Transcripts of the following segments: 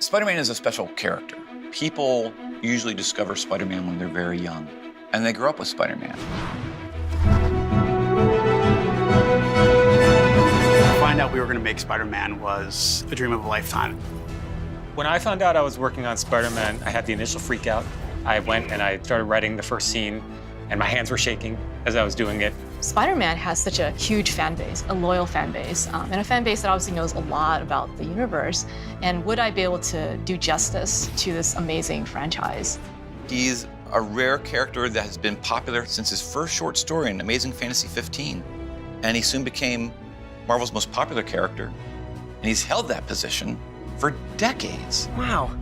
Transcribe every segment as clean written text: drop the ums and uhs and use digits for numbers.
Spider-Man is a special character. People usually discover Spider-Man when they're very young, and they grow up with Spider-Man. To find out we were going to make Spider-Man was a dream of a lifetime. When I found out I was working on Spider-Man, I had the initial freak out. I went and I started writing the first scene, and my hands were shaking as I was doing it. Spider-Man has such a huge fan base, a loyal fan base, and a fan base that obviously knows a lot about the universe. And would I be able to do justice to this amazing franchise? He's a rare character that has been popular since his first short story in Amazing Fantasy 15. And he soon became Marvel's most popular character. And he's held that position for decades. Wow,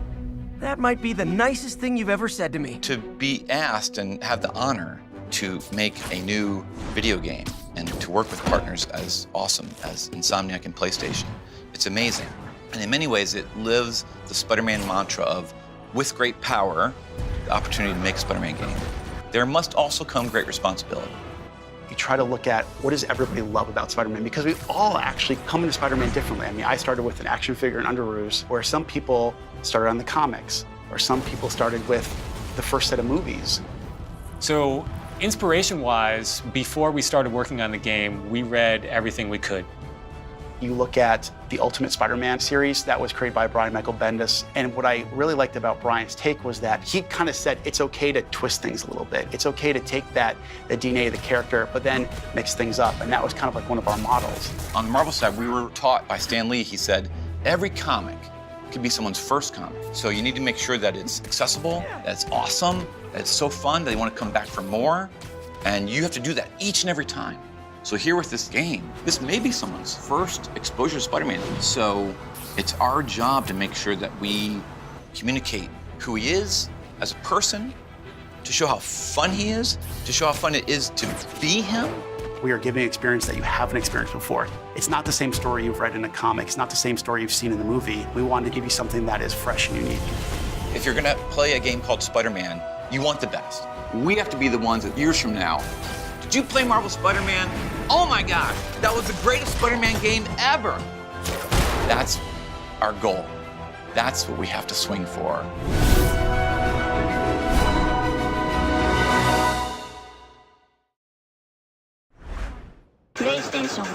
that might be the nicest thing you've ever said to me. To be asked and have the honor to make a new video game and to work with partners as awesome as Insomniac and PlayStation, it's amazing. And in many ways, it lives the Spider-Man mantra of, with great power, the opportunity to make a Spider-Man game. There must also come great responsibility. You try to look at what does everybody love about Spider-Man, because we all actually come into Spider-Man differently. I mean, I started with an action figure in Underoos, where some people started on the comics, or some people started with the first set of movies. So inspiration-wise, before we started working on the game, we read everything we could. You look at the Ultimate Spider-Man series that was created by Brian Michael Bendis, and what I really liked about Brian's take was that he kind of said it's okay to twist things a little bit. It's okay to take the DNA of the character, but then mix things up, and that was kind of like one of our models. On the Marvel side, we were taught by Stan Lee, he said, every comic could be someone's first comic. So you need to make sure that it's accessible, that it's awesome, that it's so fun that they want to come back for more, and you have to do that each and every time. So here with this game, this may be someone's first exposure to Spider-Man. So it's our job to make sure that we communicate who he is as a person, to show how fun he is, to show how fun it is to be him. We are giving an experience that you haven't experienced before. It's not the same story you've read in a comic. It's not the same story you've seen in the movie. We wanted to give you something that is fresh and unique. If you're gonna play a game called Spider-Man, you want the best. We have to be the ones that years from now, did you play Marvel Spider-Man? Oh my gosh, that was the greatest Spider-Man game ever. That's our goal. That's what we have to swing for. PlayStation